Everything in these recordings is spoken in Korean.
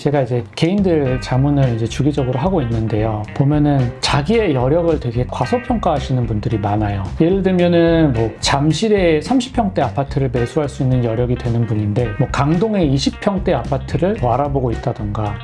제가 이제 개인들 자문을 이제 주기적으로 하고 있는데요. 보면은 자기의 여력을 되게 과소평가하시는 분들이 많아요. 예를 들면은 뭐 잠실에 30평대 아파트를 매수할 수 있는 여력이 되는 분인데 뭐 강동에 20평대 아파트를 뭐 알아보고 있다던가.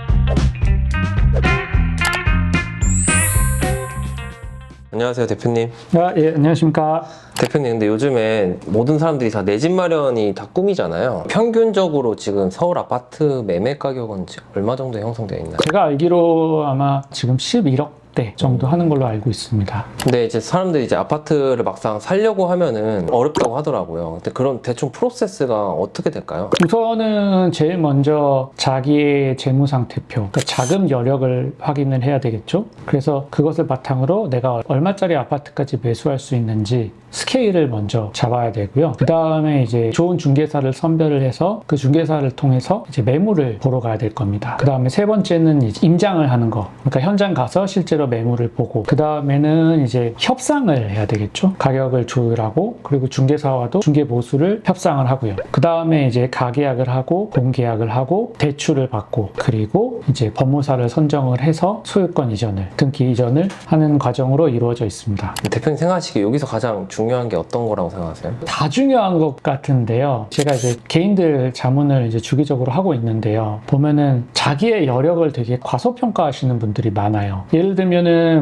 안녕하세요, 대표님. 예, 안녕하십니까. 대표님, 근데 요즘에 모든 사람들이 다 내 집 마련이 다 꿈이잖아요. 평균적으로 지금 서울 아파트 매매 가격은 얼마 정도 형성되어 있나요? 제가 알기로 아마 지금 11억 대 정도 하는 걸로 알고 있습니다. 근데 이제 사람들이 이제 아파트를 막상 살려고 하면은 어렵다고 하더라고요. 근데 그런 대충 프로세스가 어떻게 될까요? 우선은 제일 먼저 자기의 재무상태표, 그러니까 자금 여력을 확인을 해야 되겠죠. 그래서 그것을 바탕으로 내가 얼마짜리 아파트까지 매수할 수 있는지 스케일을 먼저 잡아야 되고요. 그 다음에 이제 좋은 중개사를 선별을 해서 그 중개사를 통해서 이제 매물을 보러 가야 될 겁니다. 그 다음에 세 번째는 이제 임장을 하는 거. 그러니까 현장 가서 실제로 매물을 보고, 그 다음에는 이제 협상을 해야 되겠죠. 가격을 조율하고, 그리고 중개사와도 중개 보수를 협상을 하고요. 그 다음에 이제 가계약을 하고, 공계약을 하고, 대출을 받고, 그리고 이제 법무사를 선정을 해서 소유권 이전을, 등기 이전을 하는 과정으로 이루어져 있습니다. 대표님 생각하시기에 여기서 가장 중요한 게 어떤 거라고 생각하세요? 다 중요한 것 같은데요. 제가 이제 개인들 자문을 이제 주기적으로 하고 있는데요. 보면은 자기의 여력을 되게 과소평가하시는 분들이 많아요. 예를 들면은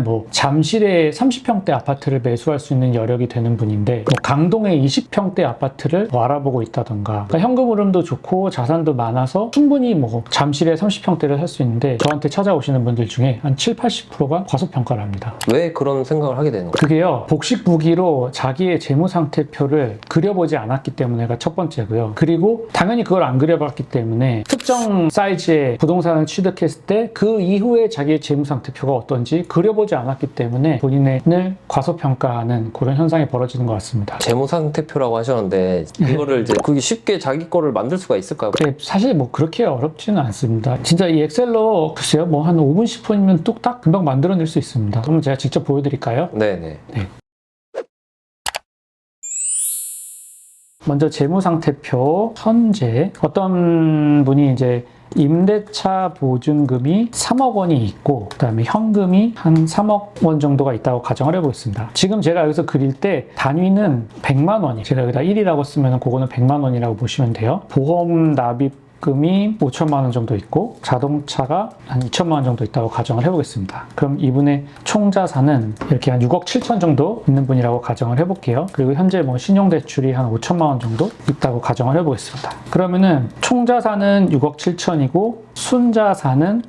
뭐 잠실에 30평대 아파트를 매수할 수 있는 여력이 되는 분인데 뭐 강동에 20평대 아파트를 뭐 알아보고 있다던가, 그러니까 현금 흐름도 좋고 자산도 많아서 충분히 뭐 잠실에 30평대를 살 수 있는데 저한테 찾아오시는 분들 중에 한 7, 80%가 과소평가를 합니다. 왜 그런 생각을 하게 되는 거예요? 그게요, 복식무기로 자기의 재무상태표를 그려보지 않았기 때문에가 첫 번째고요. 그리고 당연히 그걸 안 그려봤기 때문에 특정 사이즈의 부동산을 취득했을 때 그 이후에 자기의 재무상태표가 어떤지 그려보지 않았기 때문에 본인을 과소평가하는 그런 현상이 벌어지는 것 같습니다. 재무상태표라고 하셨는데 이거를 이제 그게 쉽게 자기 거를 만들 수가 있을까요? 네, 사실 뭐 그렇게 어렵지는 않습니다. 진짜 이 엑셀로 글쎄요, 뭐 한 5분, 10분이면 뚝딱 금방 만들어낼 수 있습니다. 그럼 제가 직접 보여드릴까요? 네네. 먼저 재무상태표 현재 어떤 분이 이제 임대차 보증금이 3억 원이 있고 그 다음에 현금이 한 3억 원 정도가 있다고 가정을 해보겠습니다. 지금 제가 여기서 그릴 때 단위는 100만 원이, 제가 여기다 1이라고 쓰면 그거는 100만 원이라고 보시면 돼요. 보험 납입 금이 5천만 원 정도 있고 자동차가 한 2천만 원 정도 있다고 가정을 해보겠습니다. 그럼 이분의 총자산은 이렇게 한 6억 7천 정도 있는 분이라고 가정을 해볼게요. 그리고 현재 뭐 신용대출이 한 5천만 원 정도 있다고 가정을 해보겠습니다. 그러면은 총자산은 6억 7천이고 순자산은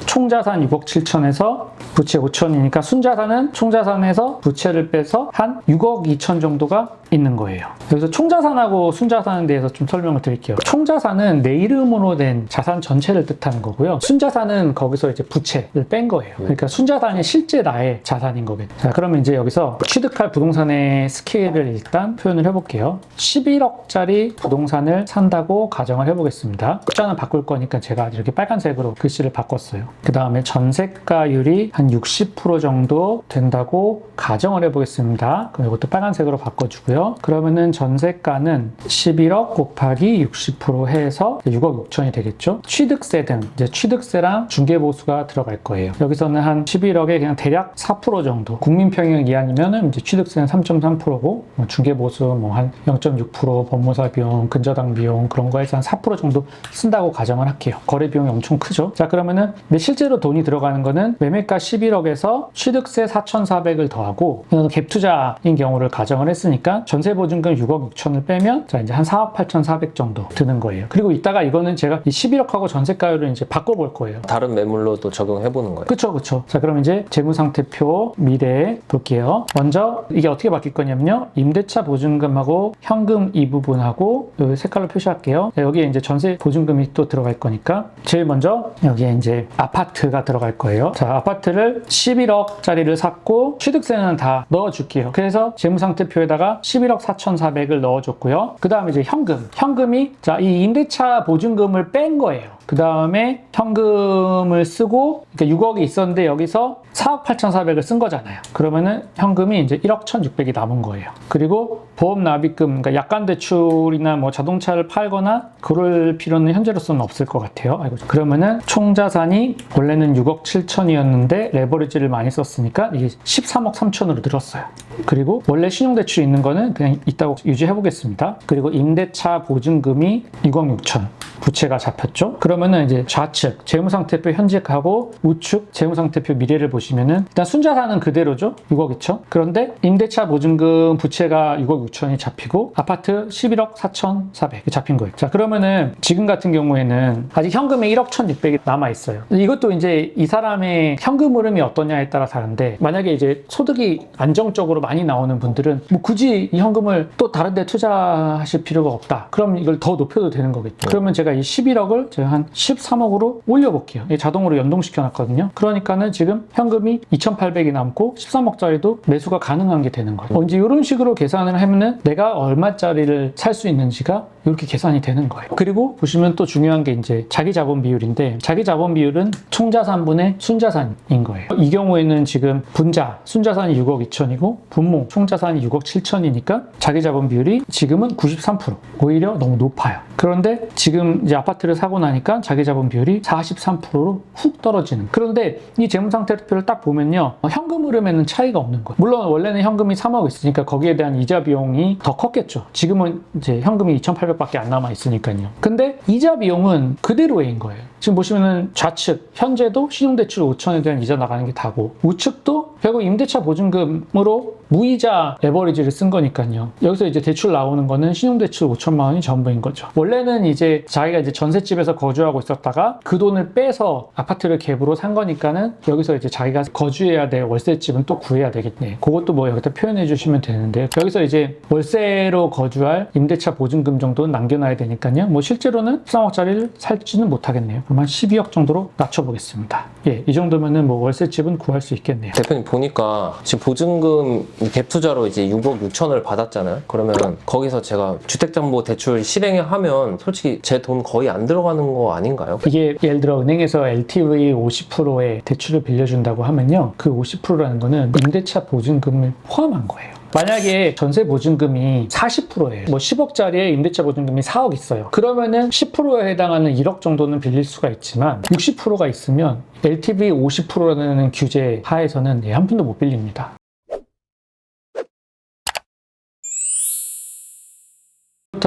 총자산 6억 7천에서 부채 5천이니까 순자산은 총자산에서 부채를 빼서 한 6억 2천 정도가 있는 거예요. 여기서 총자산하고 순자산에 대해서 좀 설명을 드릴게요. 총자산은 내 이름으로 된 자산 전체를 뜻하는 거고요. 순자산은 거기서 이제 부채를 뺀 거예요. 그러니까 순자산이 실제 나의 자산인 거겠죠. 자, 그러면 이제 여기서 취득할 부동산의 스케일을 일단 표현을 해볼게요. 11억짜리 부동산을 산다고 가정을 해보겠습니다. 숫자는 바꿀 거니까 제가 이렇게 빨간색으로 글씨를 바꿨어요. 그 다음에 전세가율이 한 60% 정도 된다고 가정을 해보겠습니다. 그럼 이것도 빨간색으로 바꿔주고요. 그러면은 전세가는 11억 곱하기 60% 해서 6억 6천이 되겠죠. 취득세 등 이제 취득세랑 중개보수가 들어갈 거예요. 여기서는 한 11억에 그냥 대략 4% 정도, 국민평형 이하이면은 이제 취득세는 3.3%고 뭐 중개보수 뭐 한 0.6%, 법무사 비용, 근저당 비용 그런 거에서 한 4% 정도 쓴다고 가정을 할게요. 거래 비용이 엄청 크죠. 자, 그러면은 근데 실제로 돈이 들어가는 거는 매매가 11억에서 취득세 4,400을 더하고 갭 투자인 경우를 가정을 했으니까 전세보증금 6억 6천을 빼면 자 이제 한 4억 8,400 정도 드는 거예요. 그리고 이따가 이거는 제가 이 11억하고 전세가율을 이제 바꿔볼 거예요. 다른 매물로도 적용해보는 거예요. 그쵸. 자, 그럼 이제 재무상태표 미래 볼게요. 먼저 이게 어떻게 바뀔 거냐면요. 임대차 보증금하고 현금 이 부분하고 여기 색깔로 표시할게요. 여기에 이제 전세 보증금이 또 들어갈 거니까 제일 먼저 여기에 이제 아파트가 들어갈 거예요. 자, 아파트를 11억짜리를 샀고 취득세는 다 넣어줄게요. 그래서 재무상태표에다가 11억 4,400을 넣어줬고요. 그 다음에 이제 현금이 자, 이 임대차 보증금을 뺀 거예요. 그 다음에 현금을 쓰고 그러니까 6억이 있었는데 여기서 4억 8,400을 쓴 거잖아요. 그러면은 현금이 이제 1억 1,600이 남은 거예요. 그리고 보험 납입금, 그러니까 약관 대출이나 뭐 자동차를 팔거나 그럴 필요는 현재로서는 없을 것 같아요. 아이고. 그러면은 총 자산이 원래는 6억 7천이었는데 레버리지를 많이 썼으니까 이게 13억 3천으로 늘었어요. 그리고 원래 신용대출이 있는 거는 그냥 있다고 유지해 보겠습니다. 그리고 임대차 보증금이 6억 6천. 부채가 잡혔죠. 그러면은 이제 좌측 재무상태표 현재하고 우측 재무상태표 미래를 보시면은 일단 순자산은 그대로죠. 6억 2천. 그런데 임대차 보증금 부채가 6억 6천이 잡히고 아파트 11억 4,400이 잡힌 거예요. 자, 그러면은 지금 같은 경우에는 아직 현금에 1억 1,600이 남아 있어요. 이것도 이제 이 사람의 현금 흐름이 어떠냐에 따라 다른데 만약에 이제 소득이 안정적으로 많이 나오는 분들은 뭐 굳이 이 현금을 또 다른 데 투자하실 필요가 없다. 그럼 이걸 더 높여도 되는 거겠죠. 그러면 제가 이 11억을 제가 한 13억으로 올려볼게요. 자동으로 연동시켜 놨거든요. 그러니까는 지금 현금이 2,800이 남고 13억짜리도 매수가 가능한 게 되는 거예요. 이제 이런 식으로 계산을 하면은 내가 얼마짜리를 살 수 있는지가 이렇게 계산이 되는 거예요. 그리고 보시면 또 중요한 게 이제 자기 자본 비율인데 자기 자본 비율은 총자산분의 순자산인 거예요. 이 경우에는 지금 분자 순자산이 6억 2천이고 분모 총자산이 6억 7천이니까 자기 자본 비율이 지금은 93%. 오히려 너무 높아요. 그런데 지금 이제 아파트를 사고 나니까 자기 자본 비율이 43%로 훅 떨어지는. 그런데 이 재무상태표를 딱 보면요. 현금 흐름에는 차이가 없는 거예요. 물론 원래는 현금이 3억 있으니까 거기에 대한 이자 비용이 더 컸겠죠. 지금은 이제 현금이 2,800밖에 안 남아 있으니까요. 근데 이자 비용은 그대로인 거예요. 지금 보시면은 좌측 현재도 신용대출 5천에 대한 이자 나가는 게 다고 우측도 결국 임대차 보증금으로 무이자 레버리지를 쓴 거니까요. 여기서 이제 대출 나오는 거는 신용대출 5천만 원이 전부인 거죠. 원래는 이제 자기가 이제 전셋집에서 거주하고 있었다가 그 돈을 빼서 아파트를 갭으로 산 거니까는 여기서 이제 자기가 거주해야 될 월세집은 또 구해야 되겠네. 그것도 뭐 여기다 표현해 주시면 되는데 여기서 이제 월세로 거주할 임대차 보증금 정도는 남겨놔야 되니까요. 뭐 실제로는 13억짜리를 살지는 못하겠네요. 그럼 한 12억 정도로 낮춰보겠습니다. 예, 이 정도면은 뭐 월세집은 구할 수 있겠네요. 대표님 보니까 지금 보증금 갭 투자로 이제 6억 6천을 받았잖아요. 그러면 거기서 제가 주택담보대출 실행하면 솔직히 제 돈 거의 안 들어가는 거 아닌가요? 이게 예를 들어 은행에서 LTV 50%의 대출을 빌려준다고 하면요. 그 50%라는 거는 임대차 보증금을 포함한 거예요. 만약에 전세 보증금이 40%예요. 뭐 10억짜리에 임대차 보증금이 4억 있어요. 그러면은 10%에 해당하는 1억 정도는 빌릴 수가 있지만 60%가 있으면 LTV 50%라는 규제 하에서는 한 푼도 못 빌립니다.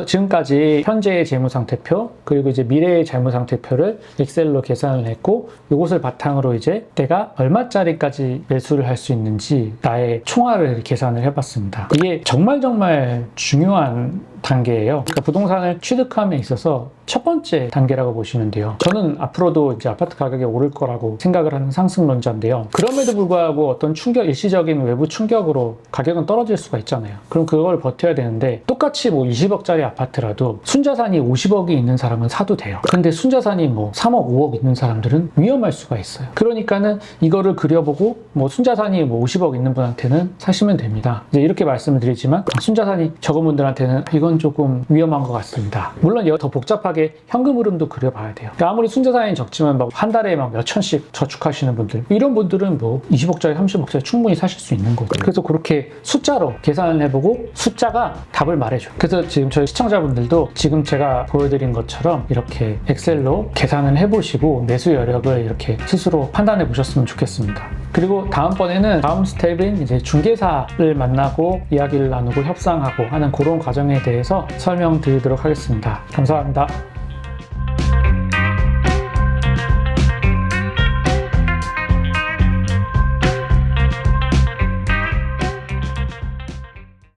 지금까지 현재의 재무상태표 그리고 이제 미래의 재무상태표를 엑셀로 계산을 했고 이것을 바탕으로 이제 내가 얼마짜리까지 매수를 할 수 있는지 나의 총알을 계산을 해봤습니다. 이게 정말 중요한 단계예요. 그러니까 부동산을 취득함에 있어서 첫 번째 단계라고 보시면 돼요. 저는 앞으로도 이제 아파트 가격이 오를 거라고 생각을 하는 상승론자인데요. 그럼에도 불구하고 어떤 충격, 일시적인 외부 충격으로 가격은 떨어질 수가 있잖아요. 그럼 그걸 버텨야 되는데 똑같이 뭐 20억짜리 아파트라도 순자산이 50억이 있는 사람은 사도 돼요. 근데 순자산이 뭐 3억, 5억 있는 사람들은 위험할 수가 있어요. 그러니까는 이거를 그려보고 뭐 순자산이 뭐 50억 있는 분한테는 사시면 됩니다. 이제 이렇게 말씀을 드리지만 순자산이 적은 분들한테는 이건 조금 위험한 것 같습니다. 물론 더 복잡하게 현금 흐름도 그려봐야 돼요. 아무리 순자산이 적지만 막 한 달에 막 몇 천씩 저축하시는 분들 이런 분들은 뭐 20억짜리 30억짜리 충분히 사실 수 있는 거죠. 그래서 그렇게 숫자로 계산을 해보고 숫자가 답을 말해줘요. 그래서 지금 저희 시청자분들도 지금 제가 보여드린 것처럼 이렇게 엑셀로 계산을 해보시고 매수 여력을 이렇게 스스로 판단해 보셨으면 좋겠습니다. 그리고 다음번에는 다음 스텝인 이제 중개사를 만나고 이야기를 나누고 협상하고 하는 그런 과정에 대해서 설명드리도록 하겠습니다. 감사합니다.